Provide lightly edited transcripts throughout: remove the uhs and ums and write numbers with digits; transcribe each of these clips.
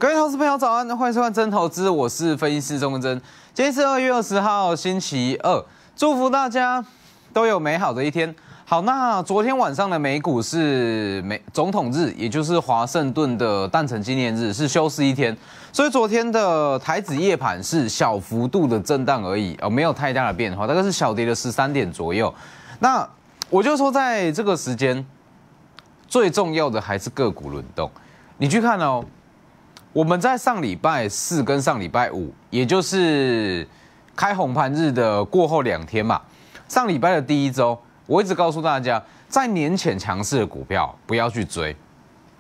各位投资朋友早安，欢迎收看真投资，我是分析师钟文真。今天是2月20号，星期二，祝福大家都有美好的一天。好，那昨天晚上的美股是总统日，也就是华盛顿的诞辰纪念日，是休市一天，所以昨天的台指夜盘是小幅度的震荡而已，没有太大的变化，大概是小跌了13点左右。那我就说，在这个时间，最重要的还是个股轮动。你去看哦。我们在上礼拜四跟上礼拜五，也就是开红盘日的过后2天嘛。上礼拜的第一周，我一直告诉大家，在年前强势的股票不要去追。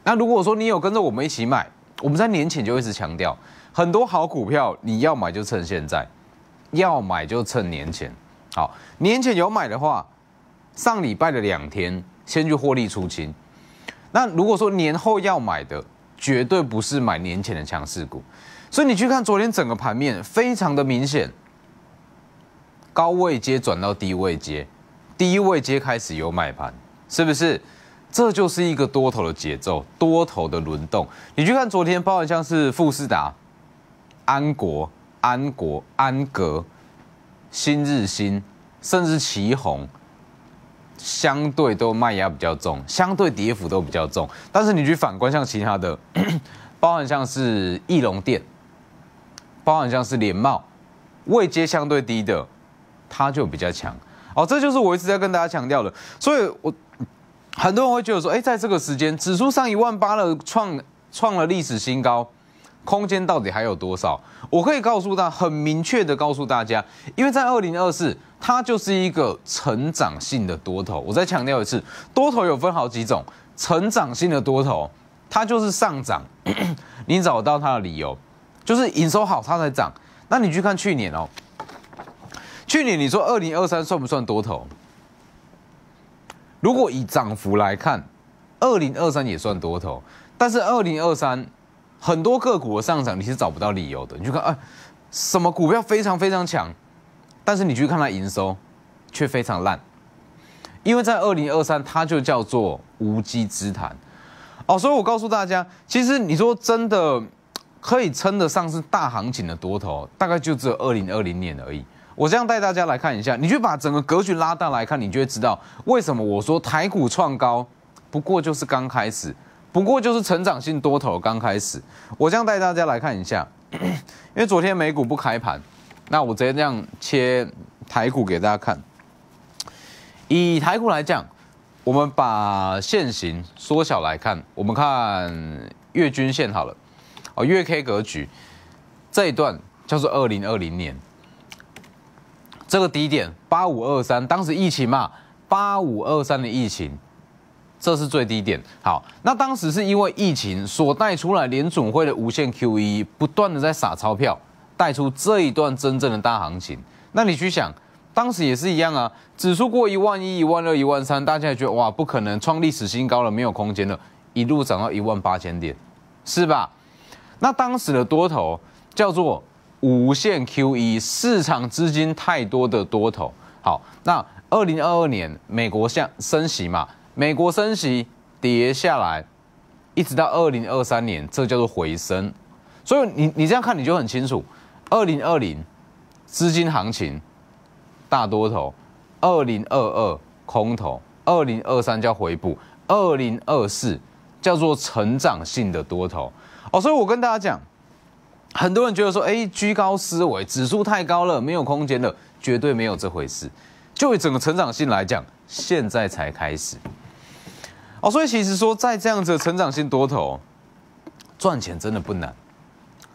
那如果说你有跟着我们一起买，我们在年前就一直强调，很多好股票你要买就趁现在，要买就趁年前。好，年前有买的话，上礼拜的2天先去获利出清。那如果说年后要买的，绝对不是买年前的强势股，所以你去看昨天整个盘面，非常的明显，高位阶转到低位阶，低位阶开始有买盘，是不是？这就是一个多头的节奏，多头的轮动。你去看昨天，包含像是富士达、安国、安格、新日新，甚至奇宏。相对都卖压比较重，相对跌幅都比较重，但是你去反观像其他的，包含像是义隆电，包含像是联茂，位阶相对低的，它就比较强。哦，这就是我一直在跟大家强调的。所以很多人会觉得说，在这个时间，指数上18000了，创了历史新高。空间到底还有多少？我可以告诉大家，很明确的告诉大家，因为在2024，它就是一个成长性的多头。我再强调一次，多头有分好几种，成长性的多头，它就是上涨，你找到它的理由，就是营收好它才涨。那你去看去年哦，去年你说2023算不算多头？如果以涨幅来看，2023也算多头，但是2023。很多个股的上涨你是找不到理由的，你去看，什么股票非常非常强，但是你去看它营收却非常烂，因为在2023它就叫做无稽之谈哦，所以我告诉大家，其实你说真的可以称得上是大行情的多头，大概就只有2020年而已。我这样带大家来看一下，你去把整个格局拉大来看，你就会知道为什么我说台股创高不过就是刚开始。不过就是成长性多头刚开始，我这样带大家来看一下，因为昨天美股不开盘，那我直接这样切台股给大家看。以台股来讲，我们把线型缩小来看，我们看月均线好了，月 K 格局这一段叫做2020年，这个低点8523，当时疫情嘛，8523的疫情。这是最低点。好，那当时是因为疫情所带出来联准会的无限 QE， 不断的在撒钞票，带出这一段真正的大行情。那你去想，当时也是一样啊，指数过11000、12000、13000，大家也觉得哇，不可能创历史新高了，没有空间了，一路涨到18000点，是吧？那当时的多头叫做无限 QE， 市场资金太多的多头。好，那2022年美国升息嘛。美国升息跌下来，一直到2023年，这叫做回升。所以你这样看你就很清楚，2020资金行情大多头，2022空头，2023叫回补，2024叫做成长性的多头。哦，所以我跟大家讲，很多人觉得说，居高思维，指数太高了，没有空间了，绝对没有这回事。就以整个成长性来讲，现在才开始。哦，所以其实说，在这样子的成长性多头，赚钱真的不难，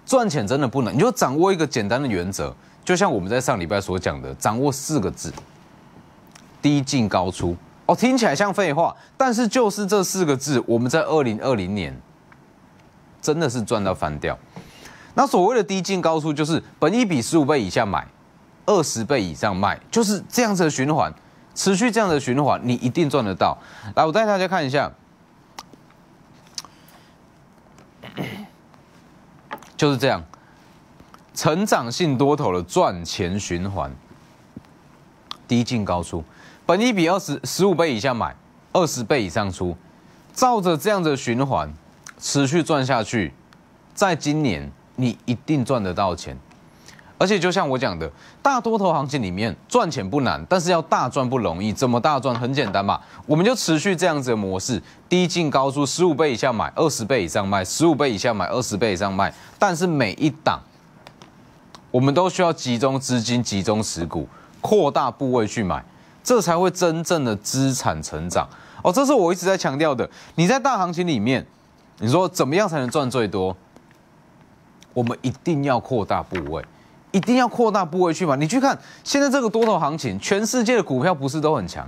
赚钱真的不难，你就掌握一个简单的原则，就像我们在上礼拜所讲的，掌握4个字：低进高出。哦，听起来像废话，但是就是这4个字，我们在2020年真的是赚到翻掉。那所谓的低进高出，就是本益比15倍以下买，20倍以上卖，就是这样子的循环。持续这样的循环，你一定赚得到。来，我带大家看一下，就是这样，成长性多头的赚钱循环，低进高出，本益比15倍以下买，20倍以上出，照着这样的循环持续赚下去，在今年你一定赚得到钱。而且就像我讲的，大多头行情里面赚钱不难，但是要大赚不容易。怎么大赚？很简单嘛，我们就持续这样子的模式，低进高出，15倍以下买，20倍以上卖，15倍以下买，20倍以上卖。但是每一档，我们都需要集中资金、集中持股、扩大部位去买，这才会真正的资产成长。哦，这是我一直在强调的。你在大行情里面，你说怎么样才能赚最多？我们一定要扩大部位。一定要扩大部位去买。你去看现在这个多头行情，全世界的股票不是都很强，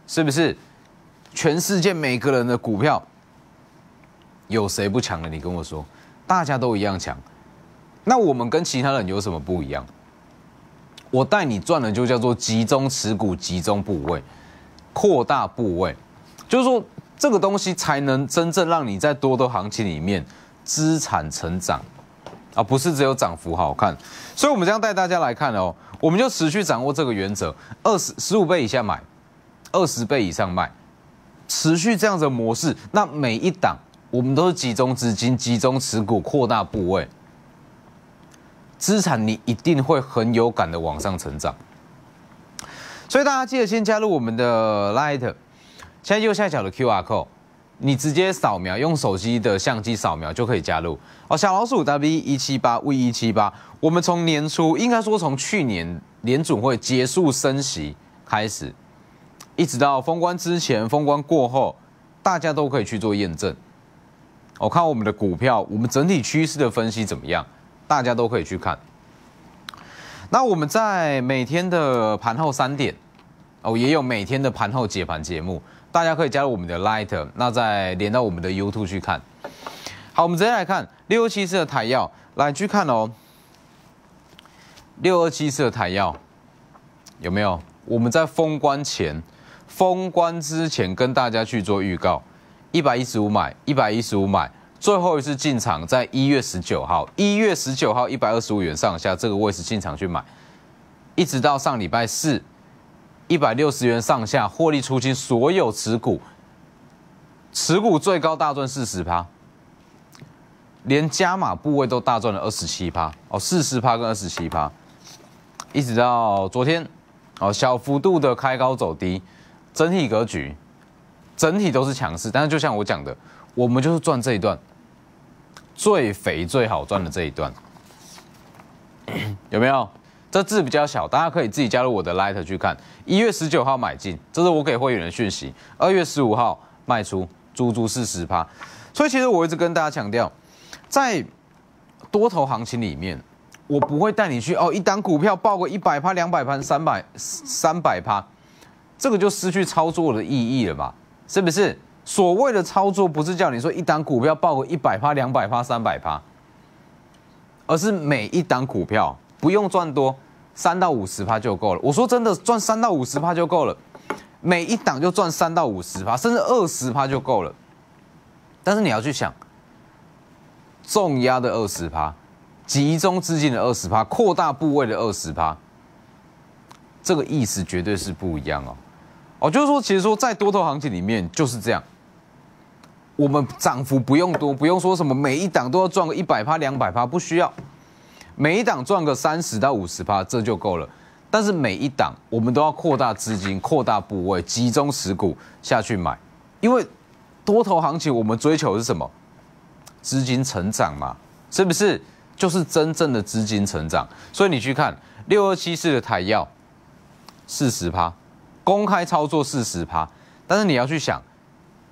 是不是？全世界每个人的股票有谁不强的？你跟我说，大家都一样强。那我们跟其他人有什么不一样？我带你赚的就叫做集中持股、集中部位、扩大部位，就是说这个东西才能真正让你在多头行情里面资产成长。啊，不是只有涨幅好看，所以我们这样带大家来看哦，我们就持续掌握这个原则：15倍以下买，20倍以上卖，持续这样子的模式。那每一档我们都是集中资金、集中持股、扩大部位，资产你一定会很有感的往上成长。所以大家记得先加入我们的 Light， 现在右下角的 QR code。你直接扫描，用手机的相机扫描就可以加入哦。小老鼠 W178V178，我们从年初，应该说从去年联准会结束升息开始，一直到封关之前、封关过后，大家都可以去做验证。我看我们的股票，我们整体趋势的分析怎么样，大家都可以去看。那我们在每天的盘后3点，哦，也有每天的盘后解盘节目。大家可以加入我们的 Light， 那再连到我们的 YouTube 去看。好，我们直接来看6274的台药，来去看哦。6274的台药有没有？我们在封关前、封关之前跟大家去做预告，115买，115买，最后一次进场在1月19号，1月19号125元上下这个位置进场去买，一直到上礼拜4。160元上下获利出清所有持股，持股最高大赚40%，连加码部位都大赚了27%哦，40%跟27%，一直到昨天哦，小幅度的开高走低，整体格局整体都是强势，但是就像我讲的，我们就是赚这一段最肥最好赚的这一段，有没有？这字比较小，大家可以自己加入我的 Light 去看。1月19号买进，这是我给会员的讯息。2月15号卖出，足足40%。所以其实我一直跟大家强调，在多头行情里面，我不会带你去一档股票爆个100%、200%、300%，这个就失去操作的意义了嘛？是不是？所谓的操作不是叫你说一档股票爆个100%、200%、300%，而是每一档股票。不用赚多，3到50%就够了。我说真的，赚3到50%就够了，每一档就赚3到50%，甚至20%就够了。但是你要去想，重压的20%，集中资金的20%，扩大部位的20%，这个意思绝对是不一样哦。就是说，其实说在多头行情里面就是这样，我们涨幅不用多，不用说什么每一档都要赚个100%、200%，不需要。每一档赚个30到50%，这就够了。但是每一档我们都要扩大资金、扩大部位、集中持股下去买，因为多头行情我们追求的是什么？资金成长嘛，是不是？就是真正的资金成长。所以你去看6274的台药40%，公开操作40%，但是你要去想，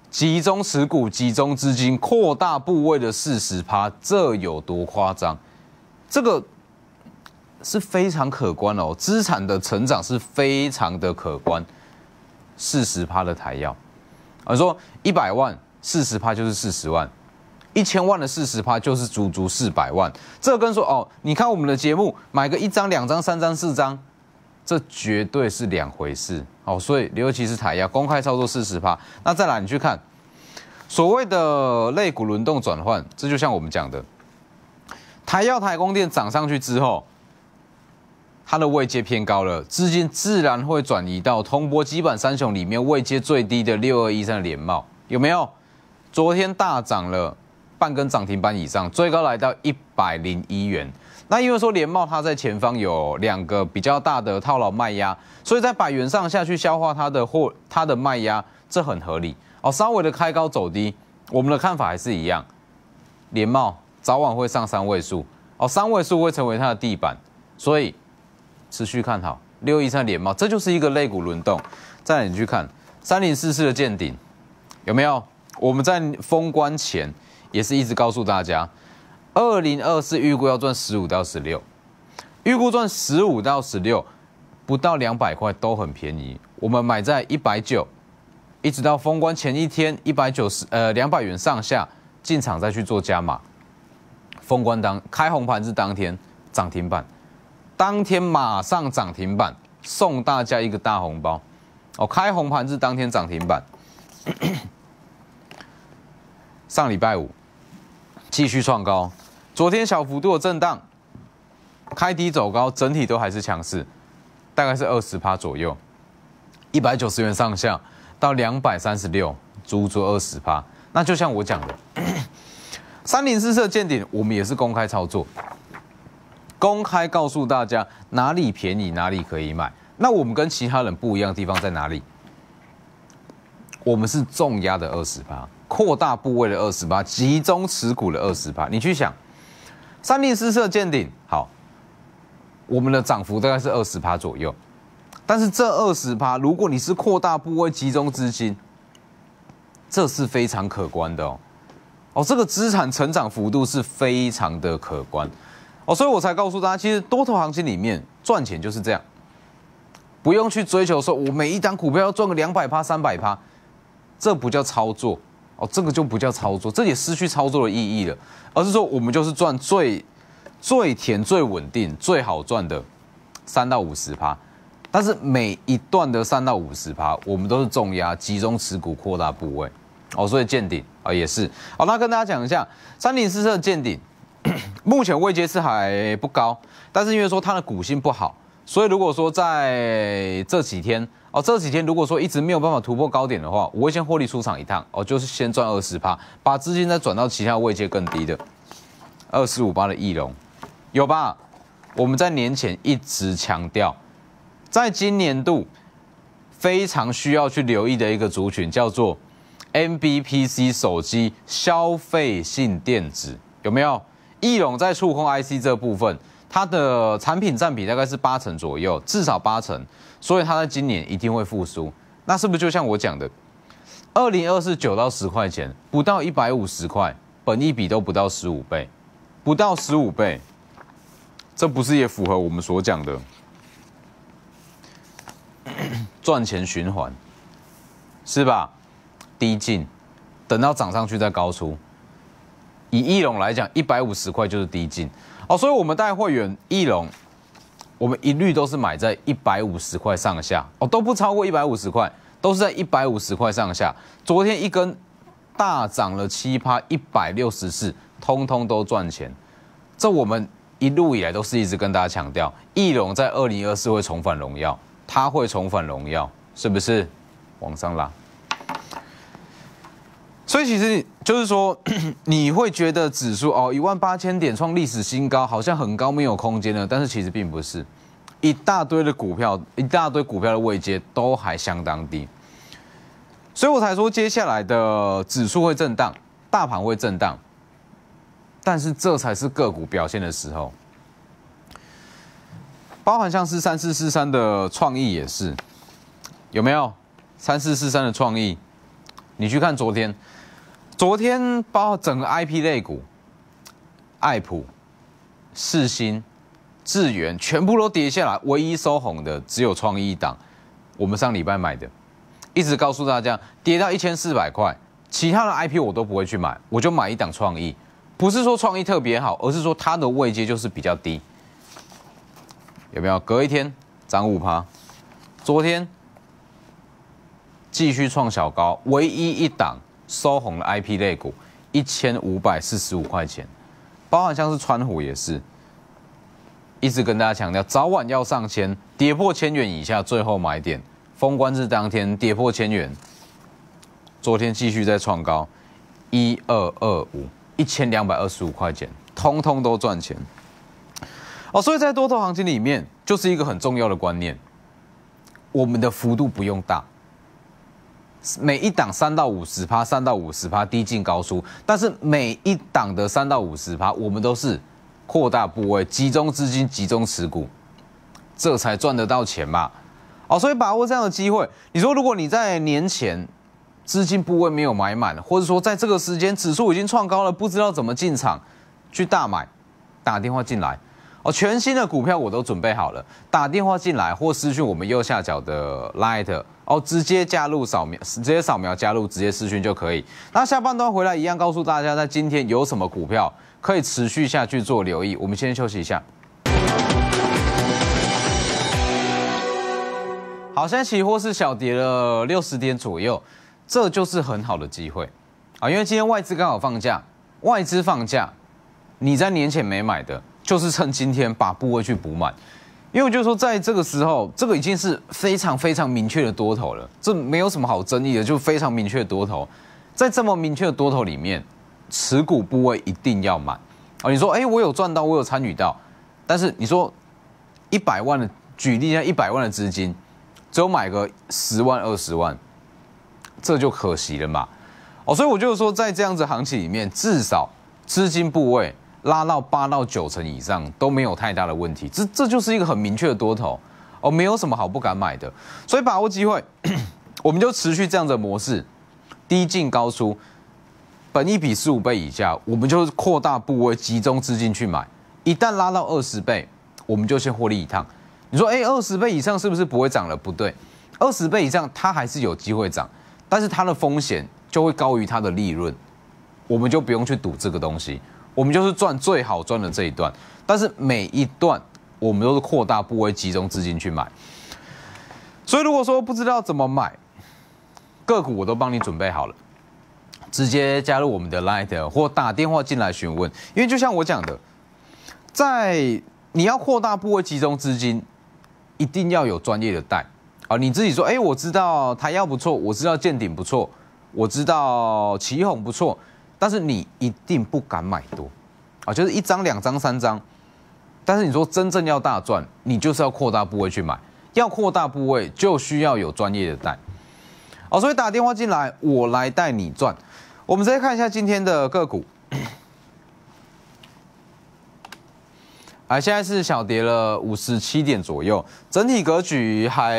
集中持股、集中资金、扩大部位的40%，这有多夸张？这个是非常可观哦，资产的成长是非常的可观。40%的台药，说100万40%就是40万，1000万的40%就是足足400万。这跟说你看我们的节目买个1张、2张、3张、4张，这绝对是两回事。所以6274台药公开操作40%。那再来你去看所谓的类股轮动转换，这就像我们讲的。台药、台光电涨上去之后，它的位阶偏高了，资金自然会转移到铜箔基板三雄里面位阶最低的6213的联茂，有没有？昨天大涨了半根涨停板以上，最高来到101元。那因为说联茂它在前方有2个比较大的套牢卖压，所以在100元上下去消化它的卖压，这很合理哦。稍微的开高走低，我们的看法还是一样，联茂早晚会上3位数哦，3位数会成为它的地板，所以持续看好613联茂，这就是一个类股轮动。再来你去看3044的见顶，有没有？我们在封关前也是一直告诉大家。2024预估要赚15到16，预估赚15到16，不到200块都很便宜。我们买在190，一直到封关前一天200元上下进场再去做加码。封关开红盘是当天涨停板，当天马上涨停板，送大家一个大红包。哦，开红盘是当天涨停板。上礼拜五继续创高。昨天小幅度的震荡，开低走高，整体都还是强势，大概是20%左右，190元上下到236，足足20%。那就像我讲的，3044见顶，我们也是公开操作，公开告诉大家哪里便宜，哪里可以买。那我们跟其他人不一样的地方在哪里？我们是重压的20%，扩大部位的20%，集中持股的20%。你去想。3044见顶，好，我们的涨幅大概是20%左右，但是这20%，如果你是扩大部位、集中资金，这是非常可观的哦。哦，这个资产成长幅度是非常的可观哦，所以我才告诉大家，其实多头行情里面赚钱就是这样，不用去追求说我每一档股票要赚个200%、300%，这不叫操作。哦，这个就不叫操作，这也失去操作的意义了。而是说，我们就是赚最甜、最稳定、最好赚的3到50%。但是每一段的3到50%，我们都是重压、集中持股、扩大部位。哦，所以见顶啊也是。好，那跟大家讲一下3044的见顶，目前位阶是还不高，但是因为说它的股性不好，所以如果说在这几天如果说一直没有办法突破高点的话，我会先获利出场一趟哦，就是先赚20%，把资金再转到其他位阶更低的248的翼龙，有吧？我们在年前一直强调，在今年度非常需要去留意的一个族群叫做 MBPC 手机消费性电子，有没有？翼龙在触控 IC 这部分，它的产品占比大概是80%左右，至少80%。所以它在今年一定会复苏，那是不是就像我讲的，2024 9到10块钱，不到150块，本益比都不到15倍，不到15倍，这不是也符合我们所讲的赚钱循环，是吧？低进，等到涨上去再高出。以翼龙来讲，150块就是低进哦，所以我们带会员翼龙。我们一律都是买在150块上下哦，都不超过150块，都是在150块上下。昨天一根大涨了7%，164，通通都赚钱。这我们一路以来都是一直跟大家强调，翼龙在2024会重返荣耀，它会重返荣耀，是不是？往上拉。所以其实就是说，你会觉得指数哦18000点创历史新高，好像很高没有空间了，但是其实并不是，一大堆股票的位阶都还相当低，所以我才说接下来的指数会震荡，大盘会震荡，但是这才是个股表现的时候，包含像是3443的创意也是，有没有？3443的创意，你去看昨天包括整个 IP 类股，爱普、世芯、智原全部都跌下来，唯一收红的只有创意一档，我们上礼拜买的，一直告诉大家跌到1400块，其他的 IP 我都不会去买，我就买一档创意，不是说创意特别好，而是说它的位阶就是比较低，有没有？隔一天涨5%，昨天继续创小高，唯一一档收红的 IP 类股1545块钱，包含像是川湖也是，一直跟大家强调，早晚要上千，跌破1000元以下最后买点。封关日当天跌破1000元，昨天继续在创高，1225， 1225块钱，通通都赚钱。哦，所以在多头行情里面，就是一个很重要的观念，我们的幅度不用大，每一档3到50%，3到50%低进高出，但是每一档的3到50%，我们都是扩大部位，集中资金，集中持股，这才赚得到钱嘛。哦，所以把握这样的机会，你说如果你在年前资金部位没有买满，或者说在这个时间指数已经创高了，不知道怎么进场去大买，打电话进来。哦，全新的股票我都准备好了，打电话进来或私讯我们右下角的 Light， 哦，直接加入直接扫描加入，直接私讯就可以。那下半段回来一样告诉大家，在今天有什么股票可以持续下去做留意。我们先休息一下。好，现在期货是小跌了60点左右，这就是很好的机会啊，因为今天外资刚好放假，外资放假，你在年前没买的。就是趁今天把部位去补满，因为我就说在这个时候，这个已经是非常非常明确的多头了，这没有什么好争议的，就非常明确的多头。在这么明确的多头里面，持股部位一定要满啊！你说，我有赚到，我有参与到，但是你说100万的，举例一下100万的资金，只有买个10万、20万，这就可惜了嘛。哦，所以我就说，在这样子行情里面，至少资金部位拉到8到9成以上都没有太大的问题，这就是一个很明确的多头哦，没有什么好不敢买的，所以把握机会，我们就持续这样的模式，低进高出，本益比15倍以下，我们就扩大部位，集中资金去买，一旦拉到20倍，我们就先获利一趟。你说，20倍以上是不是不会涨了？不对，20倍以上它还是有机会涨，但是它的风险就会高于它的利润，我们就不用去赌这个东西。我们就是赚最好赚的这一段，但是每一段我们都是扩大部位，集中资金去买。所以如果说不知道怎么买个股，我都帮你准备好了，直接加入我们的 Light 或打电话进来询问。因为就像我讲的，在你要扩大部位、集中资金，一定要有专业的带啊。你自己说，我知道台药不错，我知道建鼎不错，我知道奇鋐不错。但是你一定不敢买多，啊，就是1张、2张、3张。但是你说真正要大赚，你就是要扩大部位去买，要扩大部位就需要有专业的带，哦，所以打电话进来，我来带你赚。我们直接看一下今天的个股，现在是小跌了57点左右，整体格局还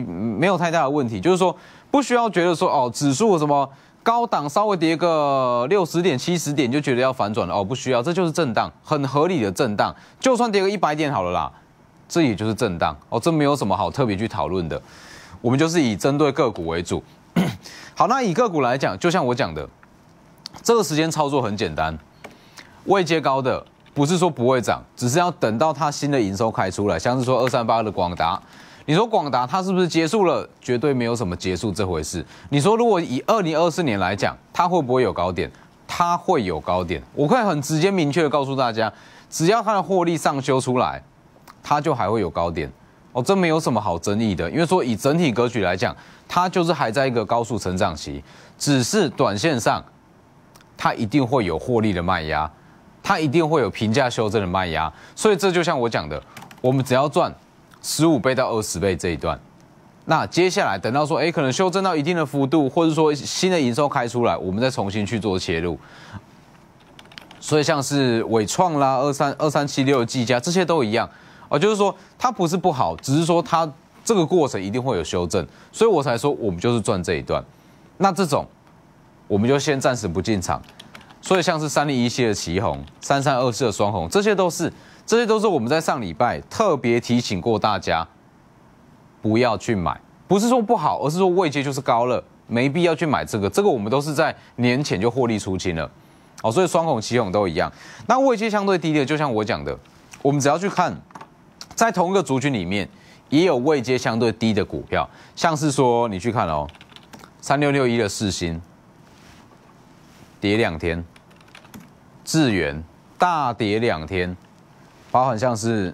没有太大的问题，就是说不需要觉得说指数什么。高档稍微跌个60点、70点就觉得要反转了不需要，这就是震荡，很合理的震荡。就算跌个100点好了啦，这也就是震荡这没有什么好特别去讨论的。我们就是以针对个股为主。好，那以个股来讲，就像我讲的，这个时间操作很简单，位阶高的不是说不会涨，只是要等到它新的营收开出来，像是说238的广达。你说广达它是不是结束了？绝对没有什么结束这回事。你说如果以2024年来讲，它会不会有高点？它会有高点。我可以很直接明确的告诉大家，只要它的获利上修出来，它就还会有高点。这没有什么好争议的。因为说以整体格局来讲，它就是还在一个高速成长期，只是短线上它一定会有获利的卖压，它一定会有评价修正的卖压。所以这就像我讲的，我们只要赚15倍到20倍这一段，那接下来等到说，可能修正到一定的幅度，或者说新的营收开出来，我们再重新去做切入。所以像是伟创啦、2376技嘉这些都一样就是说它不是不好，只是说它这个过程一定会有修正，所以我才说我们就是赚这一段。那这种我们就先暂时不进场。所以像是3017的奇鋐、3324的双红，这些都是我们在上礼拜特别提醒过大家，不要去买，不是说不好，而是说位阶就是高了，没必要去买这个我们都是在年前就获利出清了，所以双红、奇鋐都一样。那位阶相对低的，就像我讲的，我们只要去看，在同一个族群里面，也有位阶相对低的股票，像是说你去看3661的世芯，跌2天，智原大跌2天。包含像是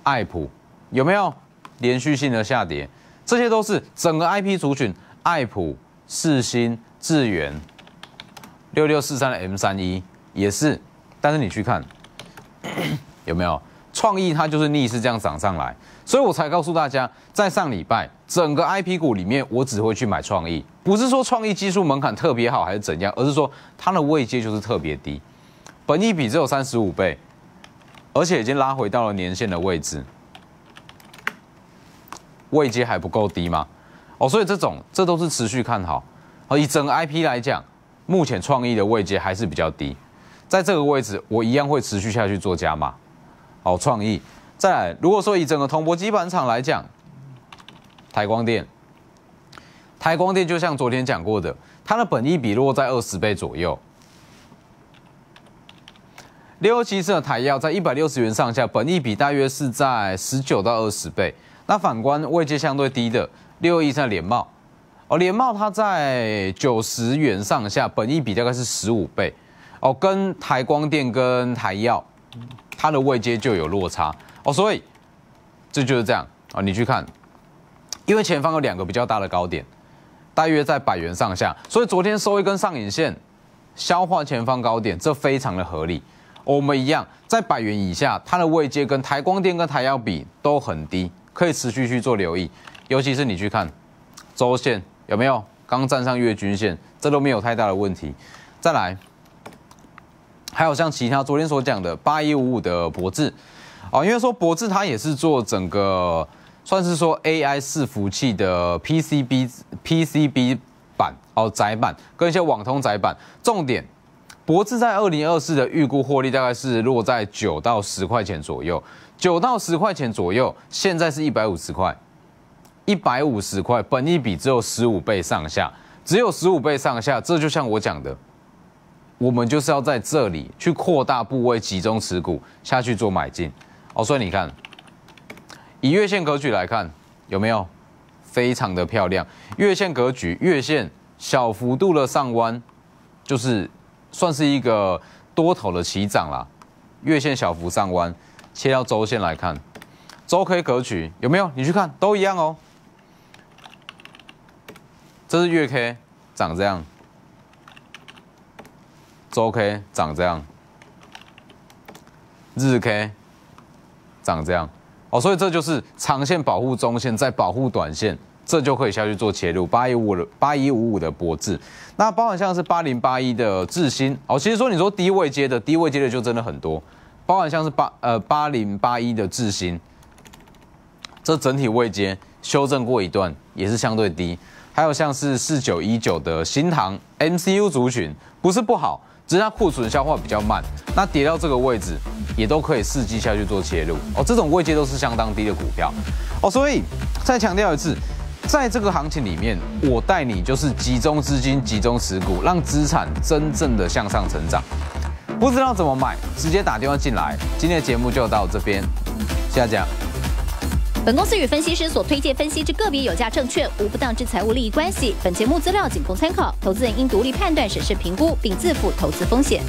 爱普有没有连续性的下跌？这些都是整个 IP 族群，爱普、世芯、智原6643的 M31也是，但是你去看有没有创意，它就是逆势这样涨上来，所以我才告诉大家，在上礼拜整个 IP 股里面，我只会去买创意，不是说创意技术门槛特别好还是怎样，而是说它的位阶就是特别低，本益比只有35倍，而且已经拉回到了年线的位置，位阶还不够低吗？所以这都是持续看好。以整个 IP 来讲，目前创意的位阶还是比较低，在这个位置我一样会持续下去做加码。创意，再来，如果说以整个铜箔基板厂来讲，台光电就像昨天讲过的，它的本益比落在20倍左右。6274的台药在160元上下，本益比大约是在19到20倍。那反观位阶相对低的6213联茂，联茂它在90元上下，本益比大概是15倍。跟台光电跟台药，它的位阶就有落差。所以这就是这样你去看，因为前方有2个比较大的高点，大约在100元上下，所以昨天收一根上影线，消化前方高点，这非常的合理。我们一样在100元以下，它的位阶跟台光电跟台药比都很低，可以持续去做留意。尤其是你去看周线有没有刚站上月均线，这都没有太大的问题。再来，还有像其他昨天所讲的8155的博智，因为说博智它也是做整个算是说 AI 伺服器的 PCB 板载板跟一些网通载板，重点。博智在2024的预估获利大概是落在9到10块钱左右，9到10块钱左右，现在是150块，150块，本益比只有15倍上下，只有15倍上下，这就像我讲的，我们就是要在这里去扩大部位，集中持股下去做买进。所以你看，以月线格局来看，有没有非常的漂亮？月线格局，月线小幅度的上弯，就是算是一个多头的起涨啦。月线小幅上弯，切到周线来看，周 K 格局有没有？你去看都一样这是月 K 长这样，周 K 长这样，日 K 长这样所以这就是长线保护中线，再保护短线，这就可以下去做切入。8155的博智，那包含像是8081的智新其实说你说低位接的就真的很多，包含像是8081的智新，这整体位阶修正过一段，也是相对低。还有像是4919的新唐 MCU 族群，不是不好，只是它库存消化比较慢，那跌到这个位置也都可以伺机下去做切入这种位阶都是相当低的股票所以再强调一次，在这个行情里面，我带你就是集中资金、集中持股，让资产真正的向上成长。不知道怎么买，直接打电话进来。今天的节目就到这边，下讲。本公司与分析师所推荐分析之个别有价证券无不当之财务利益关系。本节目资料仅供参考，投资人应独立判断、审视、评估，并自负投资风险。